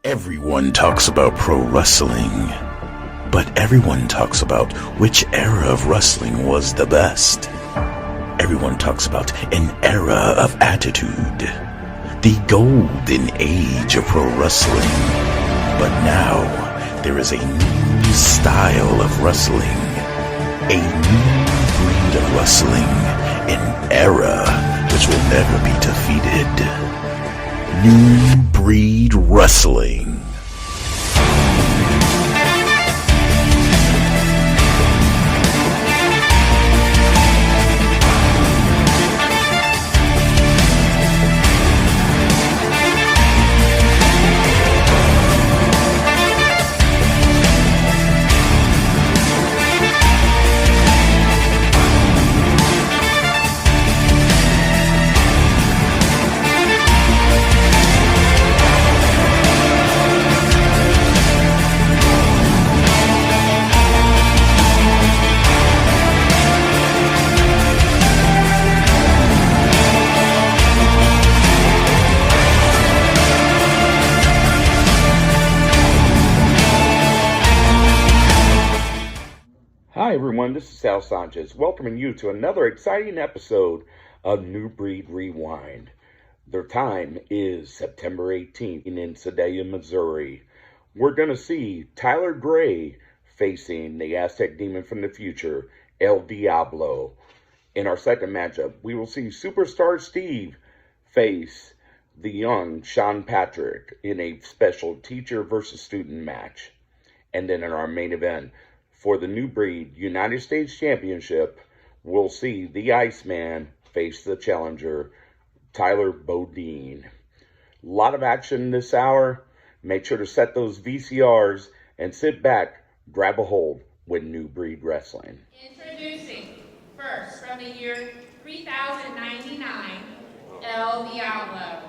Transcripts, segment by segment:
Everyone talks about pro wrestling, but everyone talks about which era of wrestling was the best. Everyone talks about an era of attitude, the golden age of pro wrestling. But now, there is a new style of wrestling, a new breed of wrestling, an era which will never be defeated. New breed wrestling. Hi everyone, this is Sal Sanchez, welcoming you to another exciting episode of New Breed Rewind. Their time is September 18th in Sedalia, Missouri. We're going to see Tyler Gray facing the Aztec demon from the future, El Diablo. In our second matchup, we will see Superstar Steve face the young Sean Patrick in a special teacher versus student match. And then in our main event, for the New Breed United States Championship, we'll see the Iceman face the challenger, Tyler Bodine. A lot of action this hour. Make sure to set those VCRs and sit back, grab a hold with New Breed Wrestling. Introducing, first from the year 3099, El Diablo.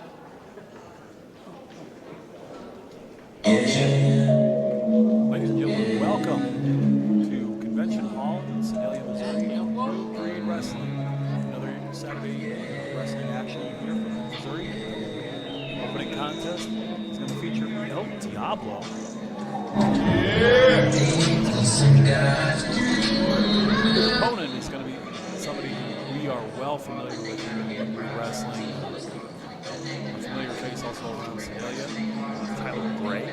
Ladies and gentlemen, welcome to Convention Hall in Sedalia, Missouri. New Breed Wrestling. Another Saturday wrestling action here from Missouri. Opening contest is going to feature El Diablo. The opponent is going to be somebody we are well familiar with here in New Breed Wrestling. A familiar face also around Sedalia, Tyler Gray.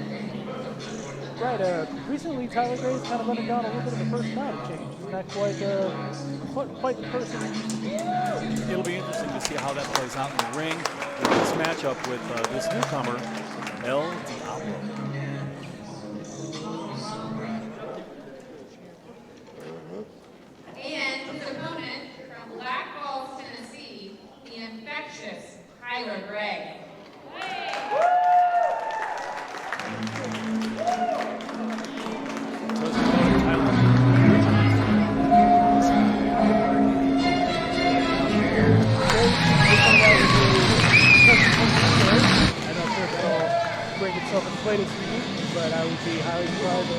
Right, recently Tyler Gray's kind of undergone a little bit of a personality change. He's not quite the person he used to be. It'll be interesting to see how that plays out in the ring with this matchup with this newcomer, El Diablo. And his opponent from Black Falls, Tennessee, the Infectious, Tyler Gray. Inflated speed, but I would be highly surprised if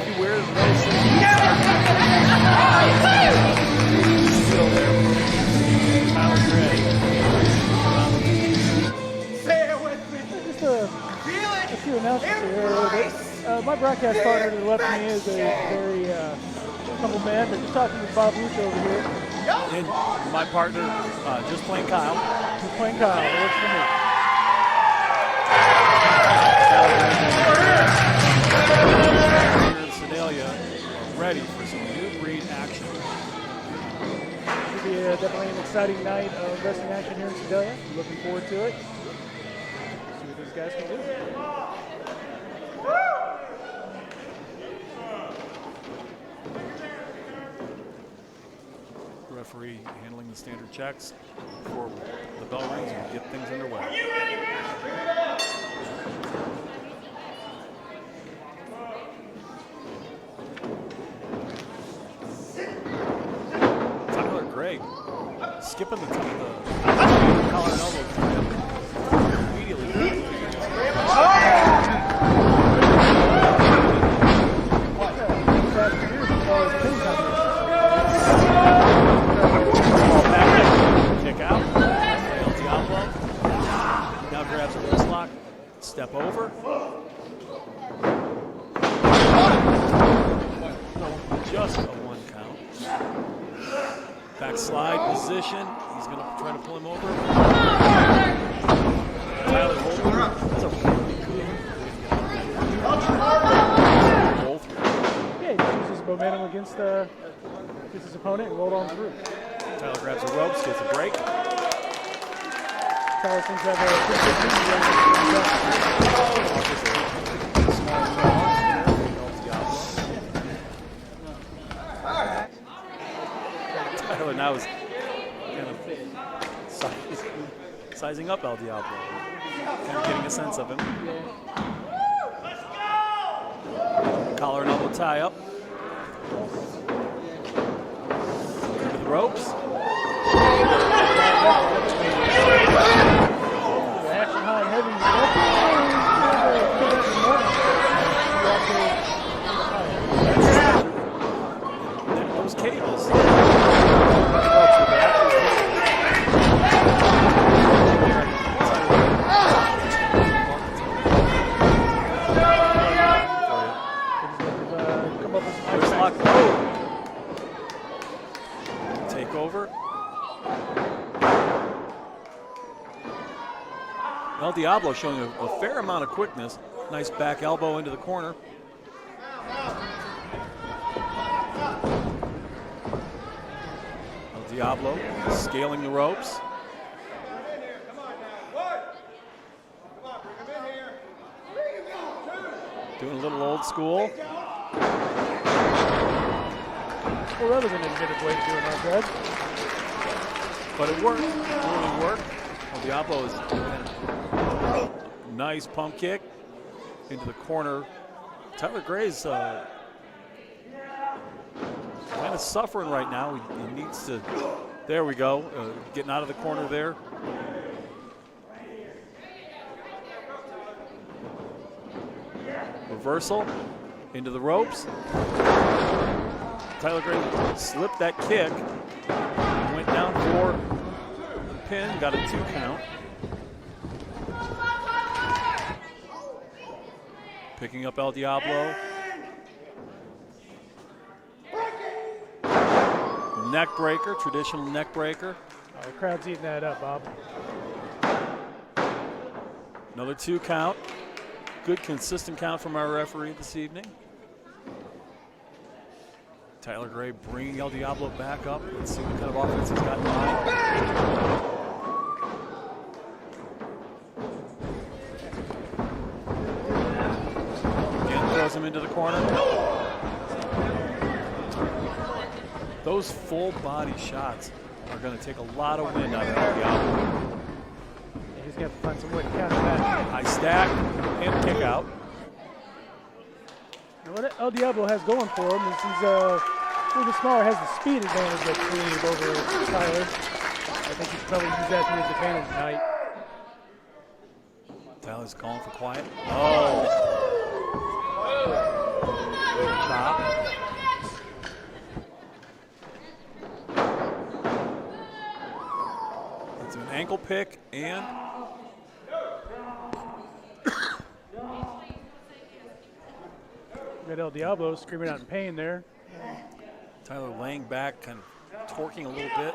He wears those things. Still there. Tyler Gray. Say it with me. Just a few announcements here. My broadcast partner to the left of me is a very humble man, but just talking with Bob Luce over here. And my partner, just plain Kyle. Just plain Kyle. It works for me. Here in Sedalia are ready for some New Breed action. It'll be definitely an exciting night of wrestling action here in Sedalia. Looking forward to it. See what these guys can do. Referee handling the standard checks before the bell rings and get things underway. Tyler Gray skipping the collar and elbow to him immediately. Kick out. Backslide position. He's going to try to pull him over. Tyler holding. That's a really good. Yeah, he just uses momentum against his opponent and rolled on through. Tyler grabs the ropes, gets a break. Tyler seems to have a pretty good lead Tyler now is kind of sizing up El Diablo, kind of getting a sense of him. Collar and elbow tie up. To the ropes. Action high and heavy. Those cables. Take over. El Diablo showing a fair amount of quickness. Nice back elbow into the corner. El Diablo scaling the ropes. Doing a little old school. Well, that was an admitted way to do it, not bad. But it worked. It really worked. El Diablo is nice pump kick into the corner. Tyler Gray's kind of suffering right now. He needs to. There we go. Getting out of the corner there. Reversal into the ropes. Tyler Gray slipped that kick. Went down for the pin. Got a 2 count. Picking up El Diablo. Neck breaker, traditional neck breaker. Oh, the crowd's eating that up, Bob. Another 2 count. Good consistent count from our referee this evening. Tyler Gray bringing El Diablo back up. Let's see what kind of offense he's got in mind. Again, throws him into the corner. Those full body shots are going to take a lot of wind out of El Diablo. Yeah, he's going to find some way to counter that. High stack and kick out. And what El Diablo has going for him is he's a little bit smaller, has the speed advantage that's created over Tyler. I think he can probably use that to his advantage tonight. Tyler's calling for quiet. Oh. Chop. It's an ankle pick and Got El Diablo screaming out in pain there. Tyler laying back, kind of torquing a little bit.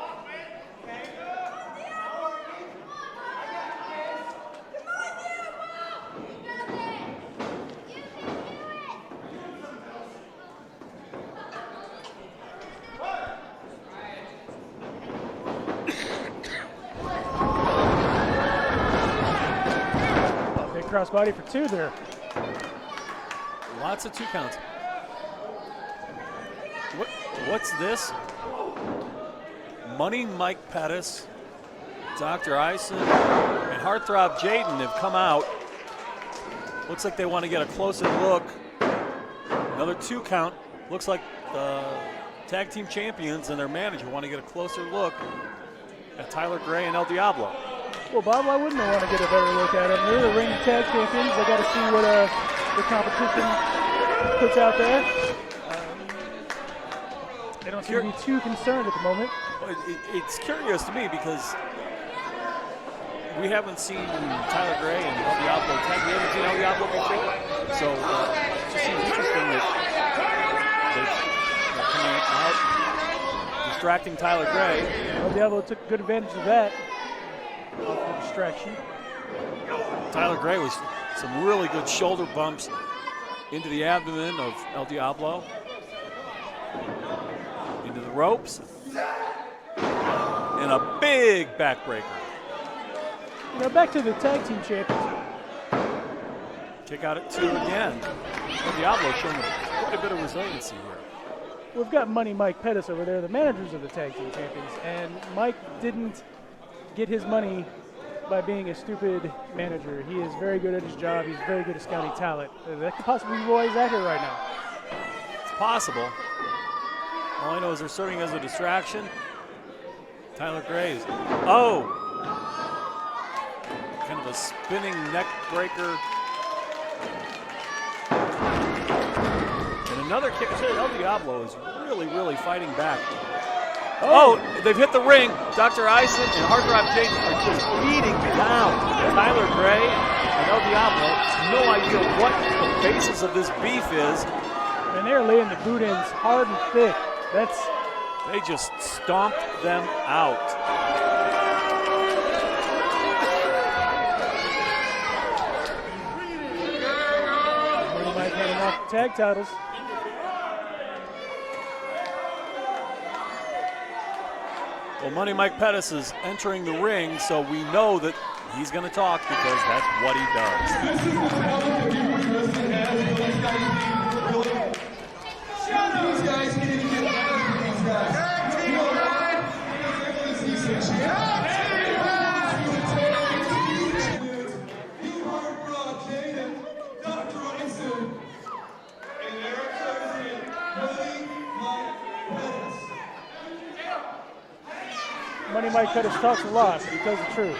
Big crossbody for 2 there. Lots of 2 counts. What's this? Money Mike Pettis, Dr. Iceman, and Heartthrob Jaden have come out. Looks like they want to get a closer look. Another 2 count. Looks like the tag team champions and their manager want to get a closer look at Tyler Gray and El Diablo. Well, Bob, why wouldn't they want to get a better look at him? They're the reigning tag champions. They got to see what the competition puts out there. They don't seem to be too concerned at the moment. It's curious to me because we haven't seen Tyler Gray and El Diablo tag. We haven't seen El Diablo before. So it just seems interesting that they're coming out just distracting Tyler Gray. Well, Diablo took good advantage of that. Off the distraction. Tyler Gray with some really good shoulder bumps into the abdomen of El Diablo. Into the ropes. And a big backbreaker. You know, back to the tag team champions. Kick out at 2 again. El Diablo showing quite a bit of resiliency here. We've got Money Mike Pettis over there, the managers of the tag team champions, and Mike didn't get his money by being a stupid manager. He is very good at his job. He's very good at scouting talent. That could possibly be why he's out here right now. It's possible. All I know is they're serving as a distraction. Tyler Graves. Oh! Kind of a spinning neck breaker. And another kick. El Diablo is really fighting back. Oh, they've hit the ring. Dr. Iceman and Heartthrob Jaden are just beating down Tyler Gray and El Diablo. No idea what the basis of this beef is. And they're laying the Beaudines hard and thick. They just stomped them out. Money Mike heading off the tag titles. Well, Money Mike Pettis is entering the ring, so we know that he's going to talk because that's what he Money Mike Pettis talks a lot, but he tells the truth.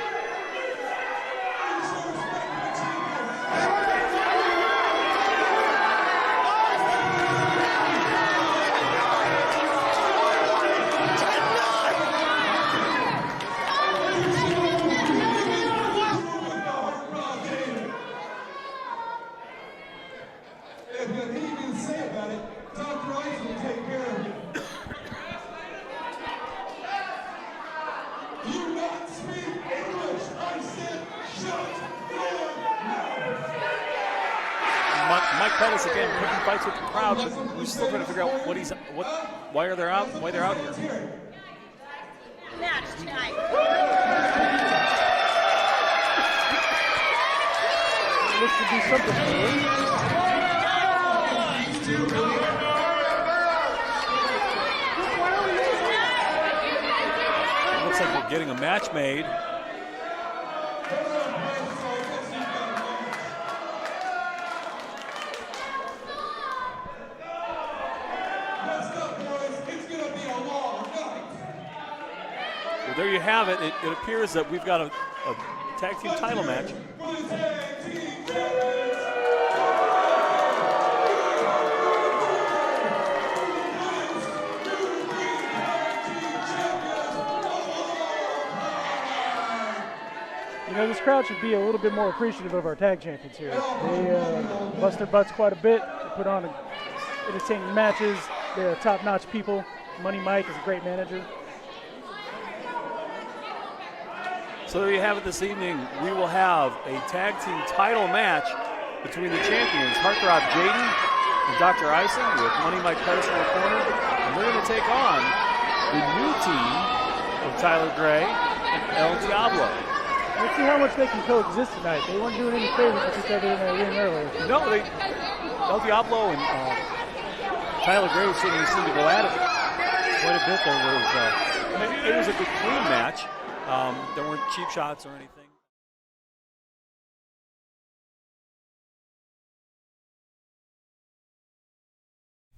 Mike Pettis again picking fights with the crowd, but we're still trying to figure out why they're out here. Match tonight. This should be something new. It looks like we're getting a match made. There you have it. It appears that we've got a tag team title match. You know, this crowd should be a little bit more appreciative of our tag champions here. They bust their butts quite a bit. They put on entertaining matches. They're top-notch people. Money Mike is a great manager. So there you have it this evening. We will have a tag team title match between the champions, Heartthrob Jaden and Dr. Iceman, with Money Mike Pettis in the corner. And they're going to take on the new team of Tyler Gray and El Diablo. Let's see how much they can coexist tonight. They weren't doing any favors with each other in the ring earlier. No, El Diablo and Tyler Gray certainly seemed to go at it quite a bit. It was a good clean match. There weren't cheap shots or anything.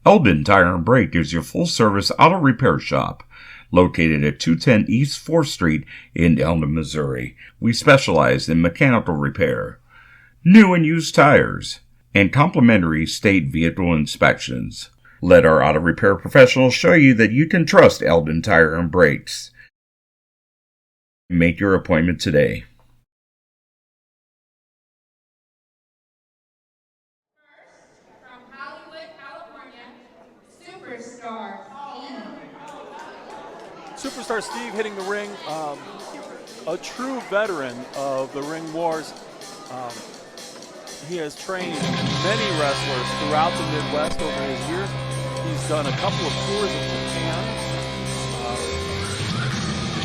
Eldon Tire and Brake is your full-service auto repair shop, located at 210 East 4th Street in Eldon, Missouri. We specialize in mechanical repair, new and used tires, and complimentary state vehicle inspections. Let our auto repair professionals show you that you can trust Eldon Tire and Brakes. Make your appointment today. From Hollywood, California, superstar Pauline. Superstar Steve hitting the ring, a true veteran of the ring wars. He has trained many wrestlers throughout the Midwest over his years. He's done a couple of tours in Japan.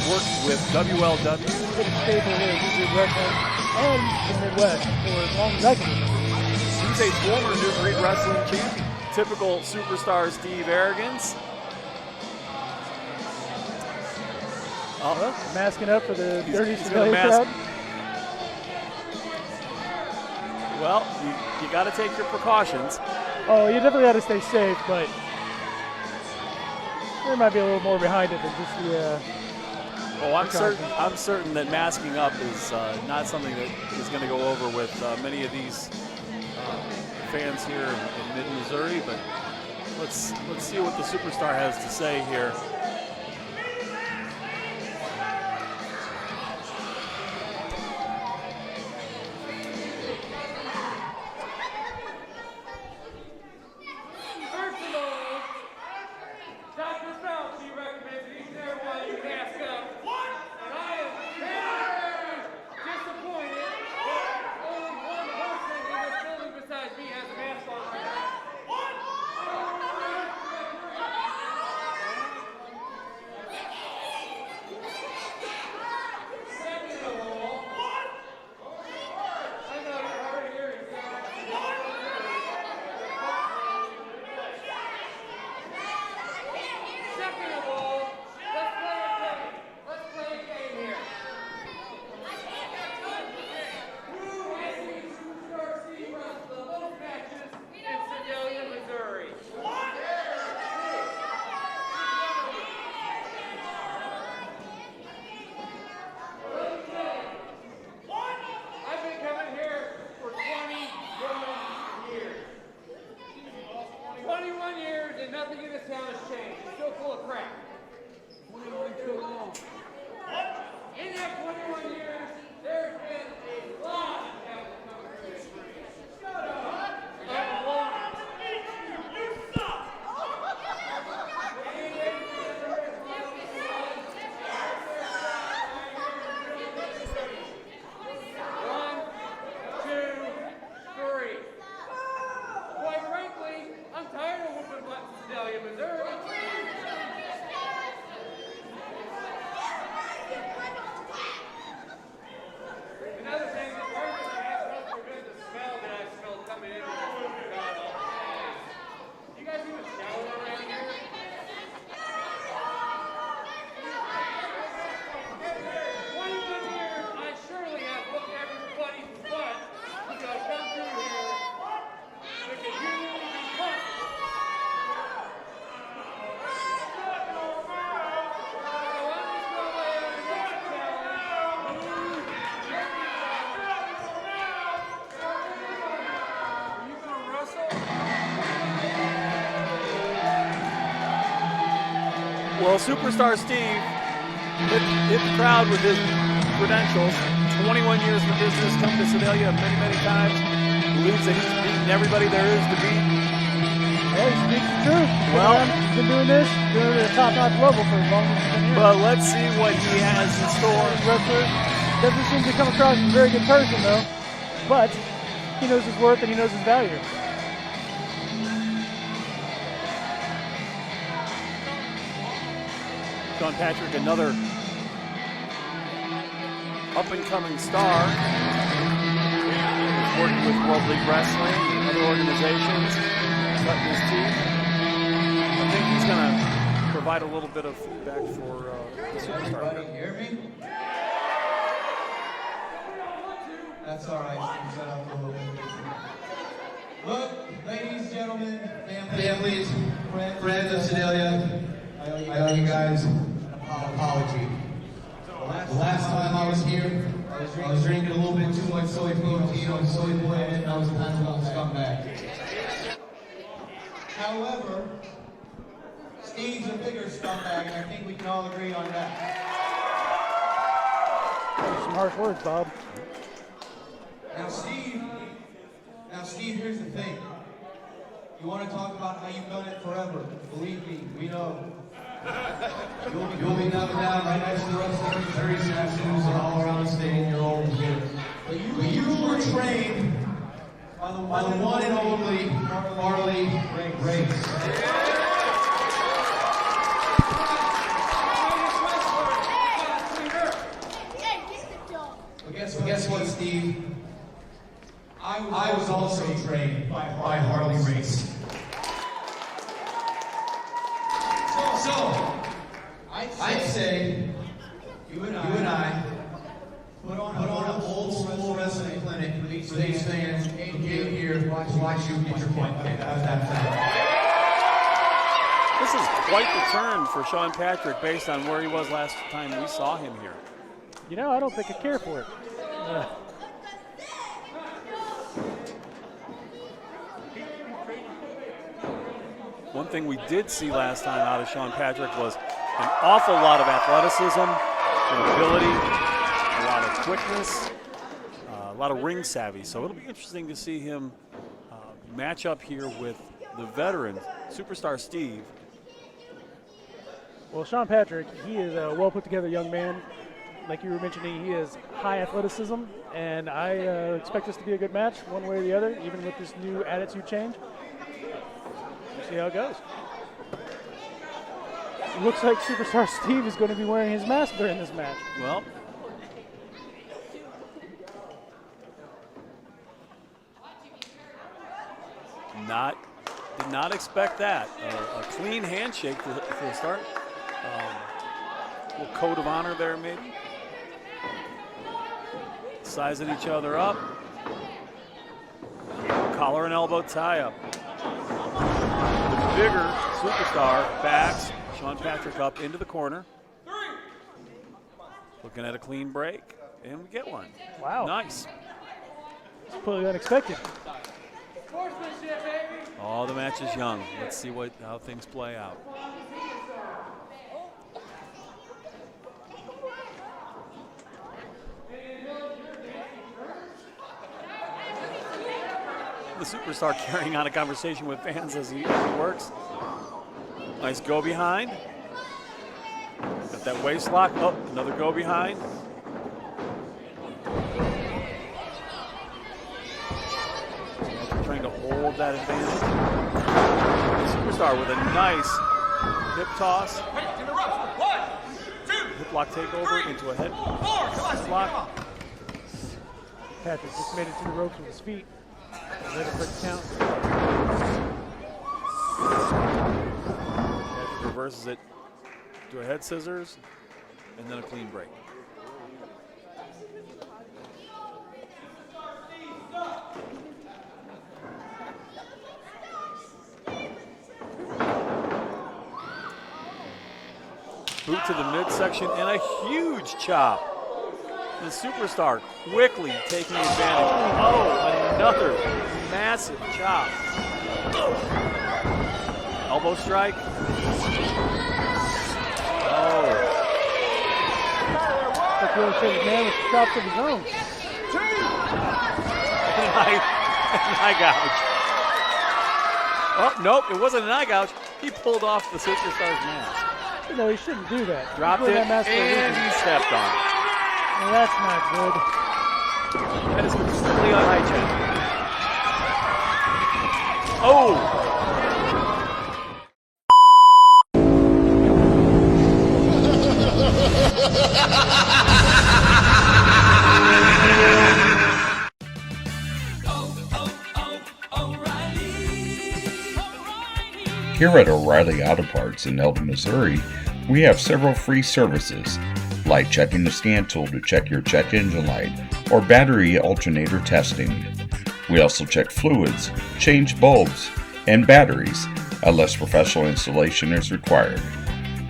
Worked with WLW. He's been a staple here. He's been wrestling and the Midwest for as long as I can remember. He's a former New Breed Wrestling champion. Typical Superstar Steve arrogance. Masking up for the dirty he's Sedalia gonna crowd. Well, you got to take your precautions. Oh, you definitely got to stay safe, but there might be a little more behind it than just the. Oh, I'm certain that masking up is not something that is going to go over with many of these fans here in mid-Missouri. But let's see what the Superstar has to say here. Well, Superstar Steve hit the crowd with his credentials. 21 years in the business, come to Sedalia many, many times. Believes that he's beaten everybody there is to beat. Yeah, he speaks the truth. Well, he's been doing this, doing it at a top-notch level for as long as he's been here. But let's see what he has in store. Wrestler doesn't seem to come across as a very good person, though. But he knows his worth and he knows his value. John Patrick, another up-and-coming star. He's working with World League Wrestling and other organizations, cutting his teeth. I think he's going to provide a little bit of feedback for the Superstar. Everybody hear me? That's all right. Shut up a little bit. Look, ladies, gentlemen, families, friends of Sedalia, I owe you guys an apology. The last time I was here, I was drinking a little bit too much soy protein and soy blend, and I was kind of a scumbag. However, Steve's a bigger scumbag, and I think we can all agree on that. Some harsh words, Bob. Now, Steve, here's the thing. You want to talk about how you've done it forever. Believe me, we know. You'll be knocking down right next to the wrestling Missouri statues and all around the state. You're all here. But you were trained by the one and only Marley Grace. Well, guess what, Steve? I was also trained by Harley Race. So, I'd say you and I put on an old school wrestling clinic for these fans who came here to watch you get your point. Okay, how's that sound? This is quite the turn for Sean Patrick based on where he was last time we saw him here. You know, I don't think I care for it. One thing we did see last time out of Sean Patrick was an awful lot of athleticism and ability, a lot of quickness, a lot of ring savvy. So it'll be interesting to see him match up here with the veteran, Superstar Steve. Well, Sean Patrick, he is a well-put-together young man. Like you were mentioning, he has high athleticism, and I expect this to be a good match one way or the other, even with this new attitude change. We'll see how it goes. It looks like Superstar Steve is going to be wearing his mask during this match. Well, did not expect that. A clean handshake for the start. A little code of honor there, maybe. Sizing each other up. Collar and elbow tie-up. The bigger Superstar backs Sean Patrick up into the corner. Looking at a clean break, and we get one. Wow. Nice. It's completely unexpected. Oh, the match is young. Let's see how things play out. The Superstar carrying on a conversation with fans as he works. Nice go behind. Got that waist lock. Oh, another go behind. Trying to hold that advantage. The Superstar with a nice hip toss. Hip lock takeover into a head lock. Patrick just made it to the ropes with his feet. Ready for the count. Patrick reverses it to a head scissors and then a clean break. Boot to the midsection and a huge chop. The Superstar quickly taking advantage. Oh, another massive chop. Elbow strike. Oh. Like the other man with chops of his own. An eye gouge. Oh, nope, it wasn't an eye gouge. He pulled off the Superstar's mask. You know, he shouldn't do that. Dropped it, and he stepped on it. Well, that's not good. That is completely unhygienic. Oh! Here at O'Reilly Auto Parts in Eldon, Missouri, we have several free services, like checking the scan tool to check your check engine light or battery alternator testing. We also check fluids, change bulbs, and batteries, unless professional installation is required.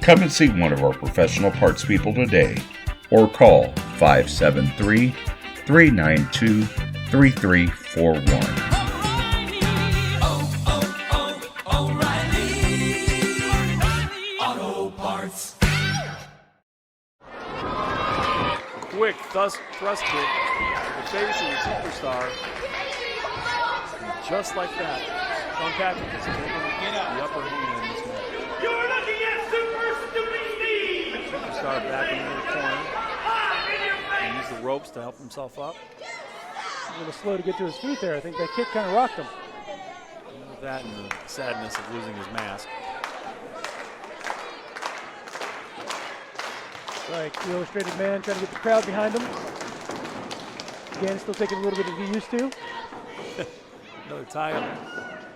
Come and see one of our professional parts people today, or call 573-392-3341. Quick thrust kick to the face of the Superstar. And just like that, Sean Patrick is taking the upper hand in this match. You're looking at Superstar! ropes to help himself up. A little slow to get to his feet there. I think that kick kind of rocked him. That and the sadness of losing his mask. Like the illustrated man trying to get the crowd behind him. Again, still taking a little bit to get used to. Another tie-up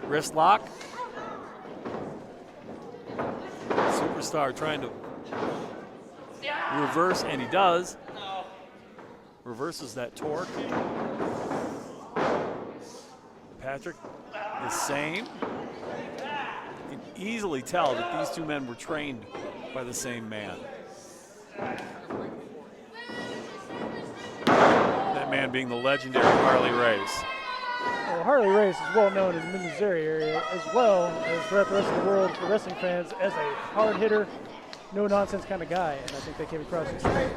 wrist lock. Superstar trying to reverse, and he does. Reverses that torque. Patrick, the same. You can easily tell that these two men were trained by the same man. That man being the legendary Harley Race. Well, Harley Race is well known in the Missouri area as well as throughout the rest of the world for wrestling fans as a hard hitter, no nonsense kind of guy, and I think that came across extremely.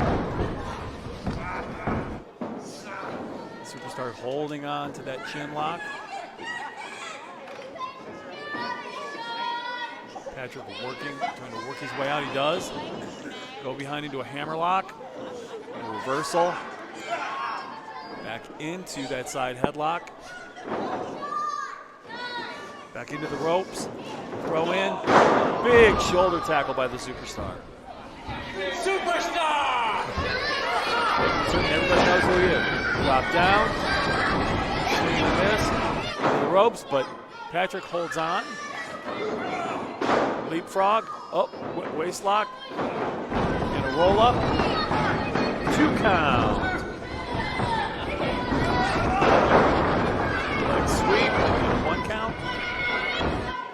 Superstar holding on to that chin lock. Patrick working, trying to work his way out. He does. Go behind into a hammer lock. A reversal. Back into that side headlock. Back into the ropes. Throw in. Big shoulder tackle by the Superstar. Superstar! Everybody knows who he is. Drop down. Swing and miss. Into the ropes, but Patrick holds on. Leapfrog. Oh, waist lock. And a roll up. 2 count. Leg sweep. And 1 count.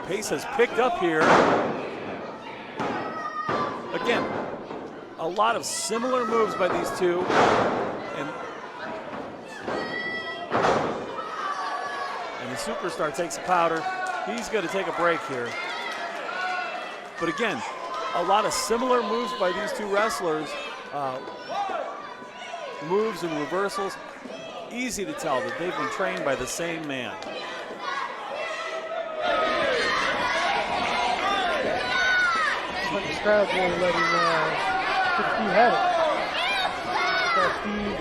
Pace has picked up here. Again, a lot of similar moves by these two. And the Superstar takes a powder. He's going to take a break here. But again, a lot of similar moves by these two wrestlers. Moves and reversals. Easy to tell that they've been trained by the same man. But the crowd's really letting Steve have it. Steve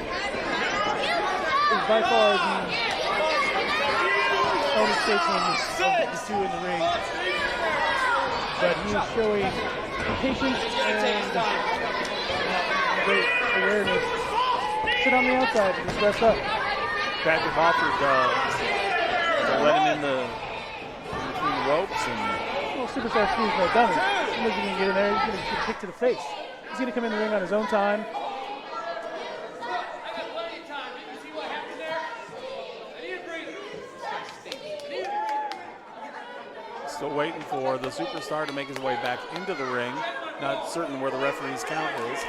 is by far the elder statesman of the two in the ring. But he is showing patience and great awareness. Sit on the outside and just rest up. Patrick offered to let him in between the ropes. And Well, Superstar Steve's no dummy. He knows he's going to get in there. He's going to get kicked to the face. He's going to come in the ring on his own time. Still waiting for the Superstar to make his way back into the ring. Not certain where the referee's count is.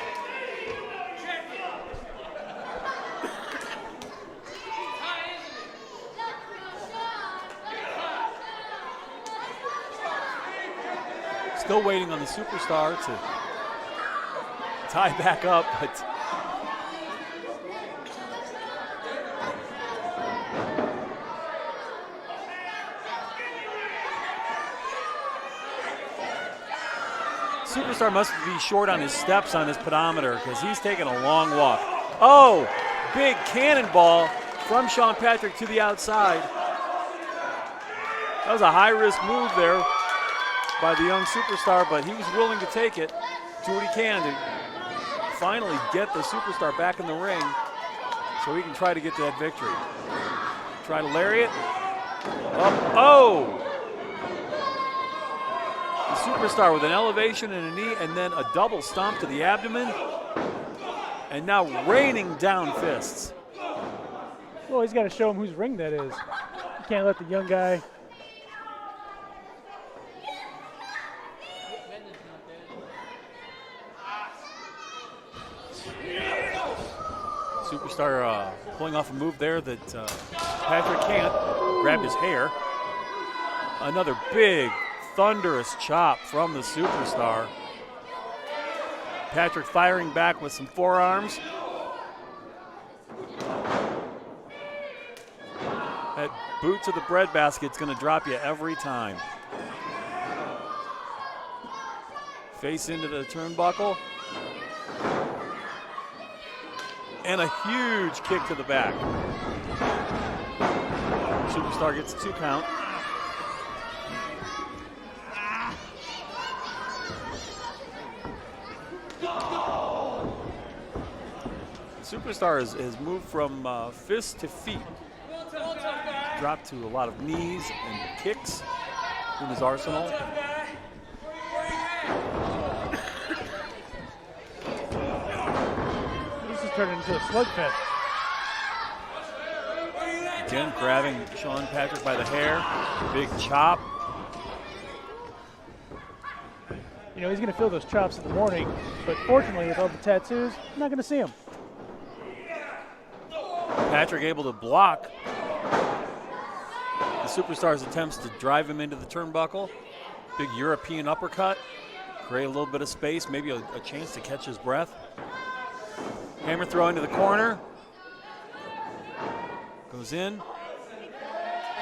Still waiting on the Superstar to tie back up, but Superstar must be short on his steps on his pedometer because he's taking a long walk. Oh, big cannonball from Sean Patrick to the outside. That was a high-risk move there by the young Superstar, but he was willing to take it, do what he can to finally get the Superstar back in the ring so he can try to get to that victory. Try to lariat. Up. Oh! The Superstar with an elevation and a knee and then a double stomp to the abdomen. And now raining down fists. Well, he's got to show him whose ring that is. You can't let the young guy. Superstar pulling off a move there that Patrick can't. Grabbed his hair. Another big, thunderous chop from the Superstar. Patrick firing back with some forearms. That boot to the breadbasket's going to drop you every time. Face into the turnbuckle. And a huge kick to the back. Superstar gets a 2 count. Superstar has moved from fist to feet. Dropped to a lot of knees and kicks in his arsenal. This is turning into a slugfest. Again, grabbing Sean Patrick by the hair. Big chop. You know, he's going to feel those chops in the morning, but fortunately, with all the tattoos, I'm not going to see him. Patrick able to block the Superstar's attempts to drive him into the turnbuckle. Big European uppercut. Create a little bit of space, maybe a chance to catch his breath. Hammer throw into the corner. Goes in.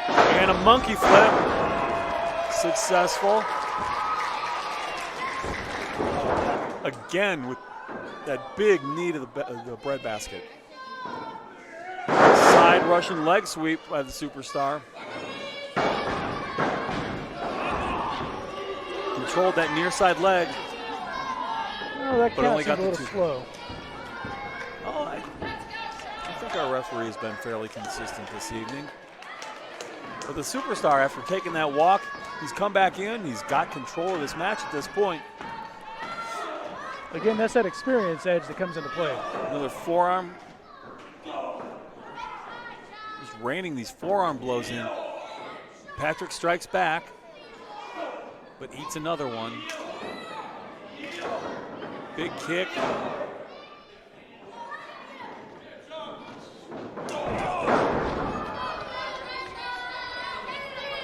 And a monkey flip. Successful. Again with that big knee to the bread basket. Side Russian leg sweep by the Superstar. Controlled that near side leg. Oh, that but only count got seemed a the little 2. slow. Oh, I think our referee has been fairly consistent this evening. But the Superstar, after taking that walk, he's come back in. He's got control of this match at this point. Again, that's that experience edge that comes into play. Another forearm. Just raining these forearm blows in. Patrick strikes back, but eats another one. Big kick.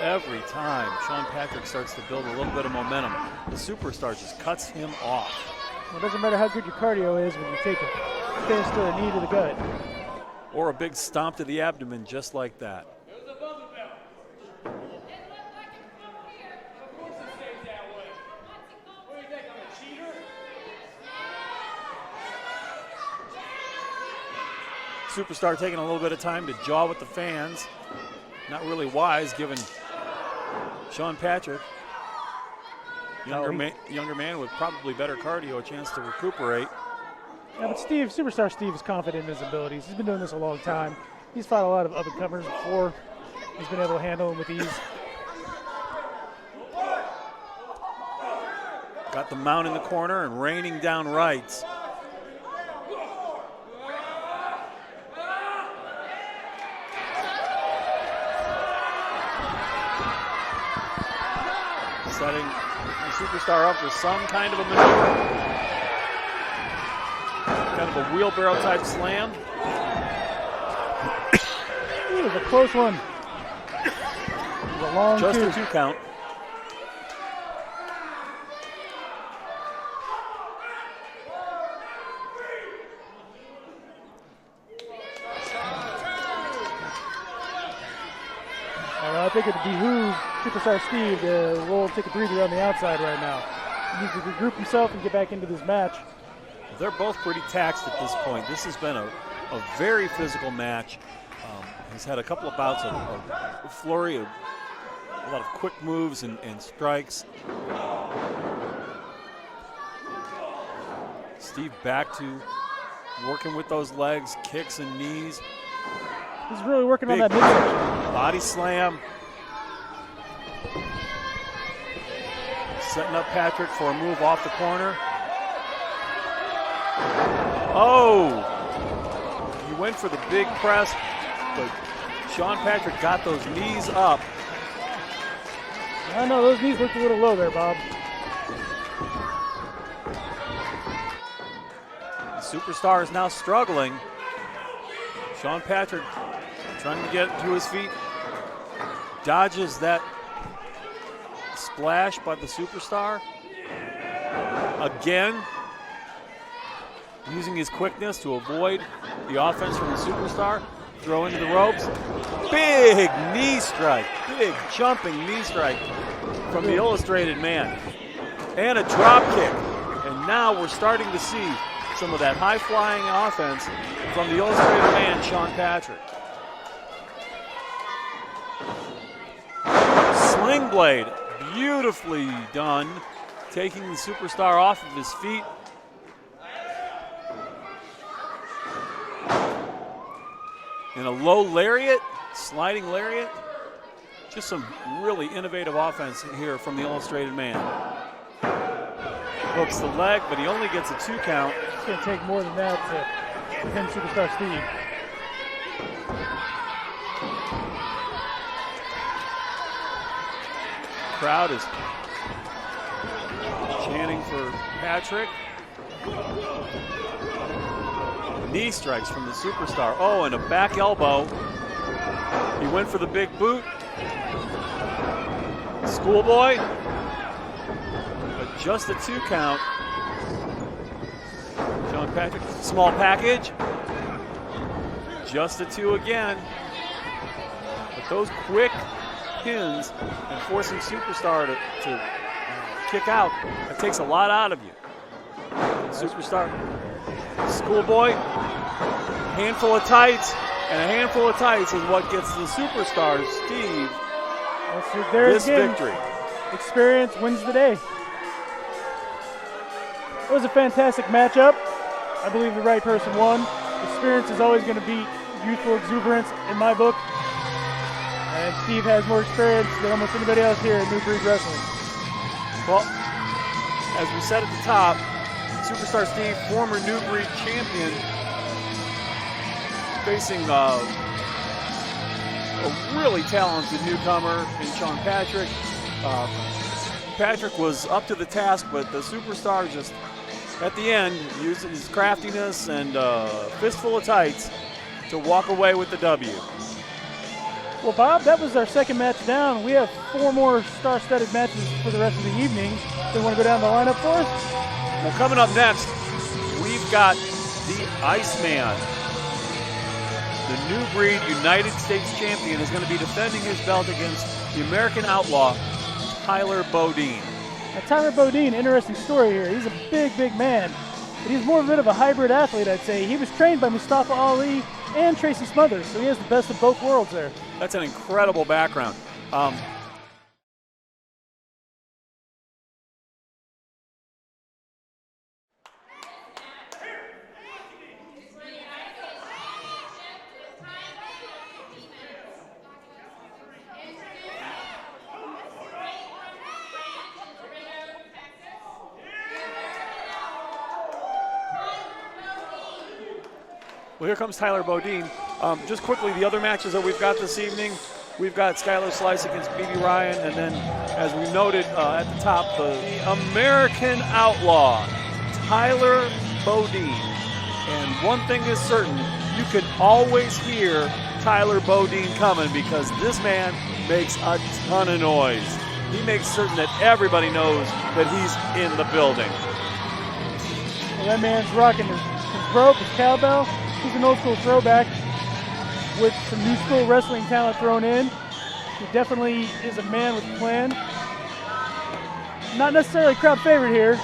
Every time Sean Patrick starts to build a little bit of momentum, the Superstar just cuts him off. Well, it doesn't matter how good your cardio is when you take a fist or a knee to the gut. Or a big stomp to the abdomen just like that. Superstar taking a little bit of time to jaw with the fans. Not really wise given Sean Patrick, younger man with probably better cardio, a chance to recuperate. Yeah, but Superstar Steve is confident in his abilities. He's been doing this a long time. He's fought a lot of up-and-comers before. He's been able to handle them with ease. Got the mount in the corner and raining down rights. Setting the Superstar up with some kind of a maneuver. Kind of a wheelbarrow type slam. It was a close one. It was a long Just two. a 2 count. I think it would behoove Superstar Steve to roll and take a breather on the outside right now. He needs to regroup himself and get back into this match. They're both pretty taxed at this point. This has been a very physical match. He's had a couple of bouts of a flurry of a lot of quick moves and strikes. Steve back to working with those legs, kicks and knees. He's really working Big on that midsection. Body slam. Setting up Patrick for a move off the corner. Oh! He went for the big press, but Sean Patrick got those knees up. I know those knees looked a little low there, Bob. The Superstar is now struggling. Sean Patrick trying to get to his feet. Dodges that splash by the Superstar. Again, using his quickness to avoid the offense from the Superstar. Throw into the ropes. Big knee strike. Big jumping knee strike from the Illustrated Man. And a drop kick. And now we're starting to see some of that high-flying offense from the Illustrated Man, Sean Patrick. Sling blade, beautifully done, taking the superstar off of his feet. And a low lariat, sliding lariat. Just some really innovative offense here from the Illustrated Man. Hooks the leg, but he only gets a 2 count. It's going to take more than that to pin Superstar Steve. Crowd is chanting for Patrick. Knee strikes from the superstar. Oh, and a back elbow. He went for the big boot. Schoolboy. But just a 2 count. Sean Patrick, small package. Just a 2 again. But those quick pins and forcing Superstar to kick out, that takes a lot out of you. Superstar, Schoolboy, handful of tights, and a handful of tights is what gets the Superstar, Steve, this victory. Experience wins the day. It was a fantastic matchup. I believe the right person won. Experience is always going to beat youthful exuberance in my book. And Steve has more experience than almost anybody else here at New Breed Wrestling. Well, as we said at the top, Superstar Steve, former New Breed champion, facing a really talented newcomer in Sean Patrick. Patrick was up to the task, but the Superstar just, at the end, used his craftiness and fistful of tights to walk away with the W. Well, Bob, that was our second match down. We have 4 more star-studded matches for the rest of the evening. Do you want to go down the lineup for us? Well, coming up next, we've got the Iceman. The New Breed United States champion is going to be defending his belt against the American Outlaw, Tyler Bodine. Now, Tyler Bodine, interesting story here. He's a big, big man, but he's more of a bit of a hybrid athlete, I'd say. He was trained by Mustafa Ali and Tracy Smothers, so he has the best of both worlds there. That's an incredible background. Well, here comes Tyler Beaudine. Just quickly, the other matches that we've got this evening, we've got Skylar Slice against BB Ryan, and then, as we noted at the top, the American Outlaw, Tyler Beaudine. And one thing is certain, you can always hear Tyler Beaudine coming because this man makes a ton of noise. He makes certain that everybody knows that he's in the building. Well, that man's rocking his rope, his cowbell. He's an old school throwback with some new school wrestling talent thrown in. He definitely is a man with a plan. Not necessarily crowd favorite here.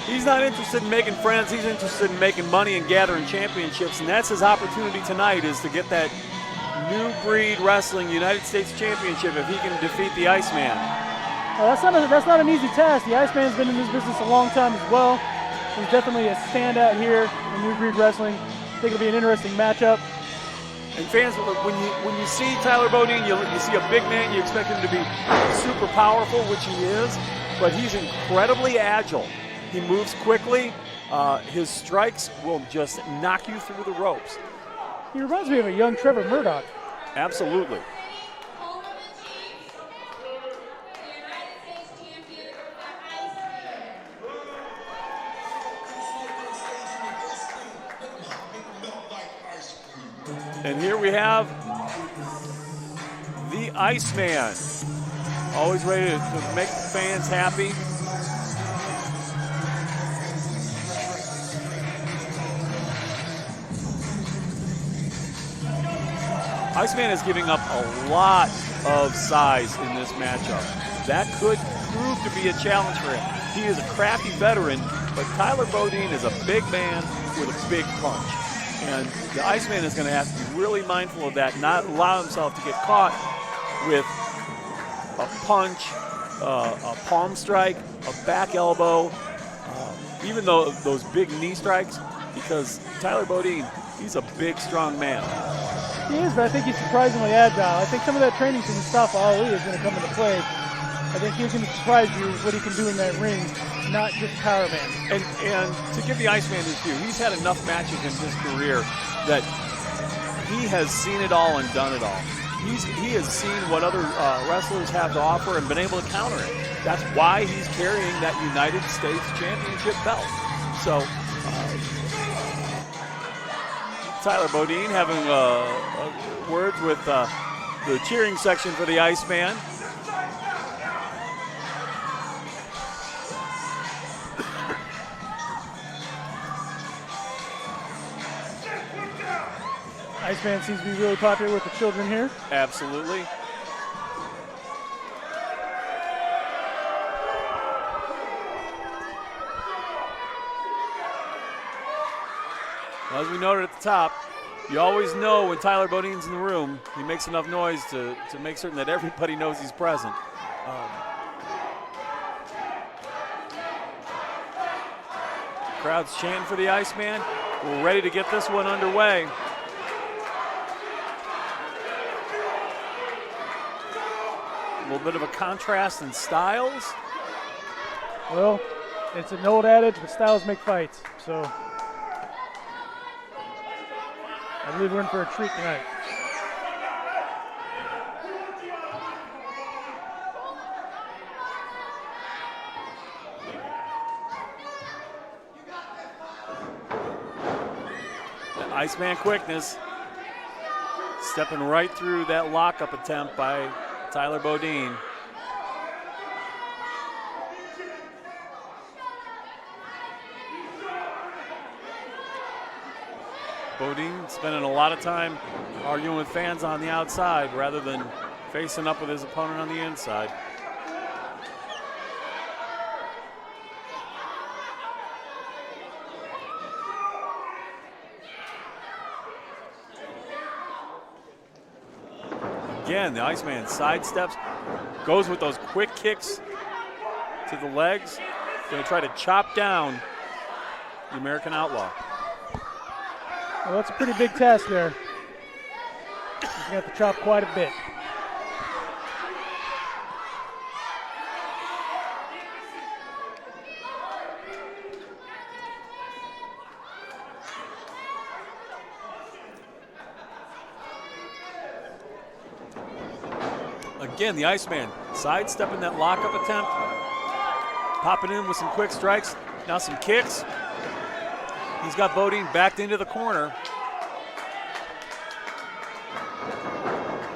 He's not interested in making friends. He's interested in making money and gathering championships, and that's his opportunity tonight, is to get that New Breed Wrestling United States Championship if he can defeat the Iceman. Well, that's not an easy task. The Iceman's been in this business a long time as well. He's definitely a standout here in New Breed Wrestling. I think it'll be an interesting matchup. And fans, when you see Tyler Beaudine, you see a big man, you expect him to be super powerful, which he is, but he's incredibly agile. He moves quickly. His strikes will just knock you through the ropes. He reminds me of a young Trevor Murdoch. Absolutely. And here we have the Iceman, always ready to make the fans happy. Iceman is giving up a lot of size in this matchup. That could proved to be a challenge for him. He is a crafty veteran, but Tyler Bodine is a big man with a big punch. And the Iceman is going to have to be really mindful of that, not allow himself to get caught with a punch, a palm strike, a back elbow, even though those big knee strikes, because Tyler Bodine, he's a big, strong man. He is, but I think he's surprisingly agile. I think some of that training from Mustafa Ali is going to come into play. I think he's going to surprise you with what he can do in that ring, not just power man. And to give the Iceman his due, he's had enough matches in his career that he has seen it all and done it all. He has seen what other wrestlers have to offer and been able to counter it. That's why he's carrying that United States Championship belt. So Tyler Bodine having words with the cheering section for the Iceman. Iceman seems to be really popular with the children here. Absolutely. As we noted at the top, you always know when Tyler Bodine's in the room, he makes enough noise to make certain that everybody knows he's present. Crowd's chanting for the Iceman. We're ready to get this one underway. A little bit of a contrast in styles. Well, it's an old adage, but styles make fights. So I believe we're in for a treat tonight. The Iceman quickness, stepping right through that lockup attempt by Tyler Bodine. Bodine spending a lot of time arguing with fans on the outside rather than facing up with his opponent on the inside. Again, the Iceman sidesteps, goes with those quick kicks to the legs. Going to try to chop down the American Outlaw. Well, that's a pretty big task there. He's going to have to chop quite a bit. Again, the Iceman sidestepping that lockup attempt, popping in with some quick strikes, now some kicks. He's got Bodine backed into the corner.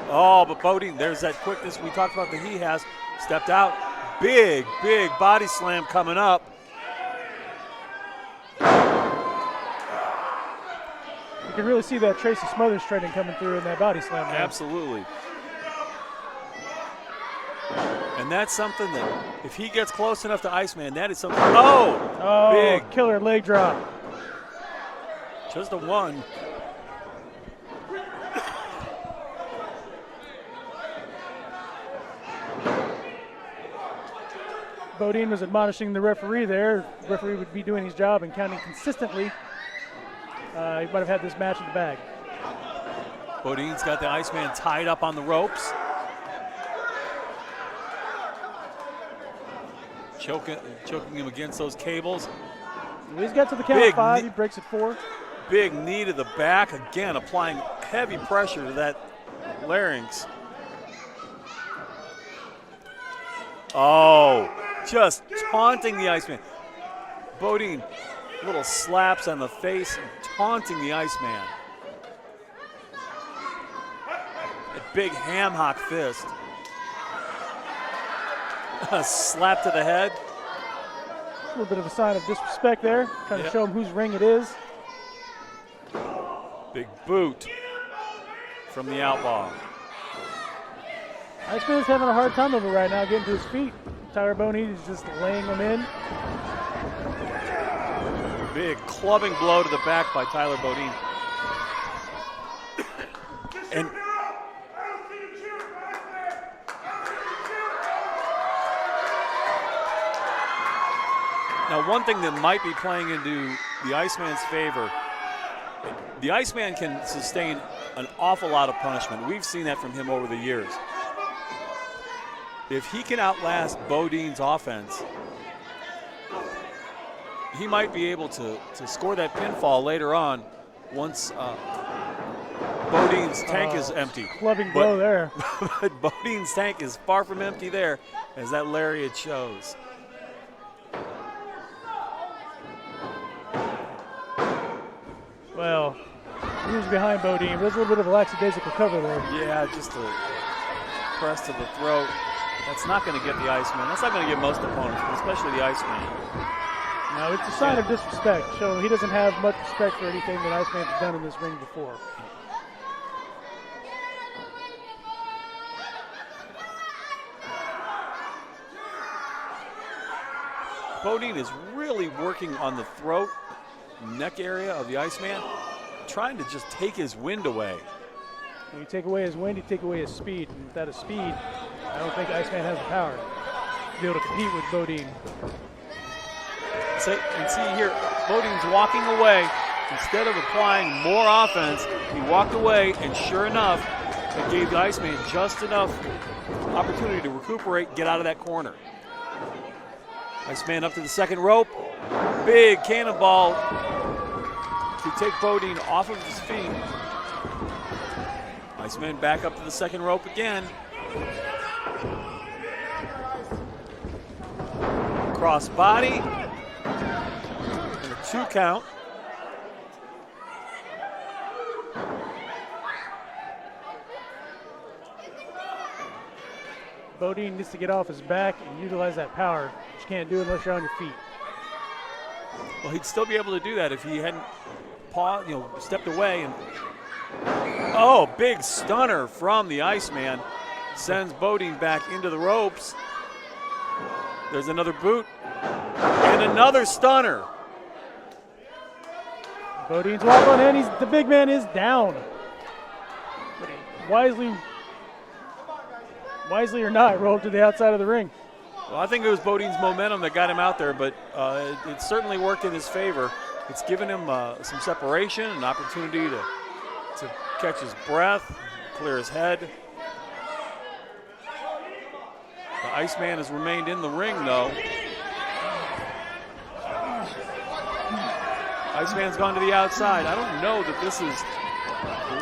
Oh, but Bodine, there's that quickness we talked about that he has. Stepped out. Big, big body slam coming up. You can really see that Tracy Smothers training coming through in that body slam. Man. Absolutely. And that's something that, if he gets close enough to Iceman, that is something. Oh, big. Killer leg drop. Just a one. Bodine was admonishing the referee there. The referee would be doing his job and counting consistently. He might have had this match in the bag. Bodine's got the Iceman tied up on the ropes. Choking him against those cables. He's got to the count of 5. He breaks it 4. Big knee to the back. Again, applying heavy pressure to that larynx. Oh, just taunting the Iceman. Bodine, little slaps on the face, taunting the Iceman. A big ham hock fist. A slap to the head. A little bit of a sign of disrespect there, trying to show him whose ring it is. Big boot from the Outlaw. Iceman's having a hard time of it right now, getting to his feet. Tyler Bodine is just laying them in. Big clubbing blow to the back by Tyler Bodine. And now, one thing that might be playing into the Iceman's favor, the Iceman can sustain an awful lot of punishment. We've seen that from him over the years. If he can outlast Beaudine's offense, he might be able to score that pinfall later on once Beaudine's tank is empty. Clubbing blow there. But Beaudine's tank is far from empty there, as that lariat shows. Well, he was behind Bodine, but there's a little bit of a lackadaisical cover there. Yeah, just a press to the throat. That's not going to get the Iceman. That's not going to get most opponents, but especially the Iceman. No, it's a sign of disrespect. So he doesn't have much respect for anything that Iceman's done in this ring before. Bodine is really working on the throat, neck area of the Iceman, trying to just take his wind away. When you take away his wind, you take away his speed. And without his speed, I don't think Iceman has the power to be able to compete with Bodine. And see here, Bodine's walking away. Instead of applying more offense, he walked away, and sure enough, it gave the Iceman just enough opportunity to recuperate and get out of that corner. Iceman up to the second rope. Big cannonball to take Bodine off of his feet. Iceman back up to the second rope again. Cross body. And a 2 count. Bodine needs to get off his back and utilize that power, which you can't do unless you're on your feet. Well, he'd still be able to do that if he hadn't stepped away. And oh, big stunner from the Iceman. Sends Bodine back into the ropes. There's another boot. And another stunner. Bodine's wobbling in. The big man is down. But he wisely or not, rolled to the outside of the ring. Well, I think it was Bodine's momentum that got him out there, but it certainly worked in his favor. It's given him some separation, an opportunity to catch his breath, clear his head. The Iceman has remained in the ring, though. Iceman's gone to the outside. I don't know that this is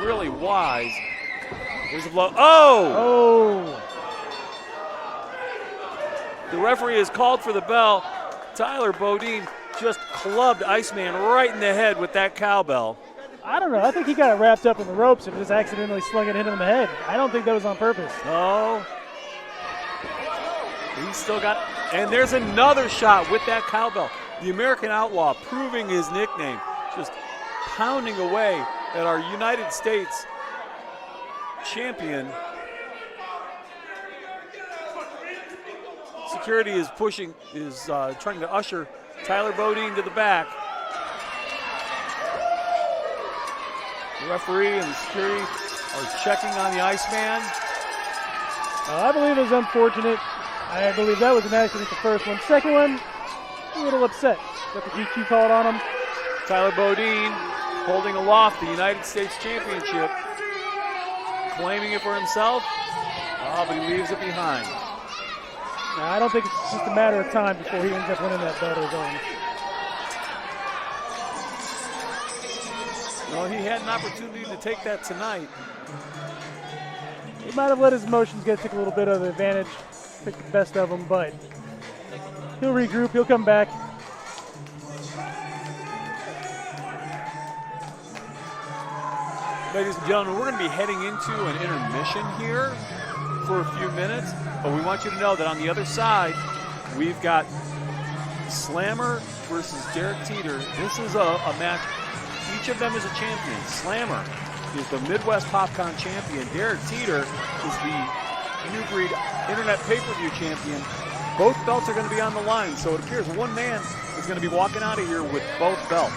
really wise. There's a blow. Oh! The referee has called for the bell. Tyler Bodine just clubbed Iceman right in the head with that cowbell. I don't know. I think he got it wrapped up in the ropes and just accidentally slung it, hit him in the head. I don't think that was on purpose. No. He's still got, and there's another shot with that cowbell. The American Outlaw proving his nickname, just pounding away at our United States champion. Security is trying to usher Tyler Bodine to the back. The referee and the security are checking on the Iceman. I believe it was unfortunate. I believe that was an accident, the first one. Second one, a little upset that the DQ called on him. Tyler Bodine holding aloft the United States Championship, claiming it for himself, but he leaves it behind. Now, I don't think it's just a matter of time before he ends up winning that belt of his own. Well, he had an opportunity to take that tonight. He might have let his emotions take a little bit of the advantage, pick the best of them, but he'll regroup, he'll come back. Ladies and gentlemen, we're going to be heading into an intermission here for a few minutes, but we want you to know that on the other side, we've got Slammer versus Derek Teeter. This is a match. Each of them is a champion. Slammer is the Midwest PopCon champion. Derek Teeter is the New Breed Internet Pay-Per-View champion. Both belts are going to be on the line, so it appears one man is going to be walking out of here with both belts.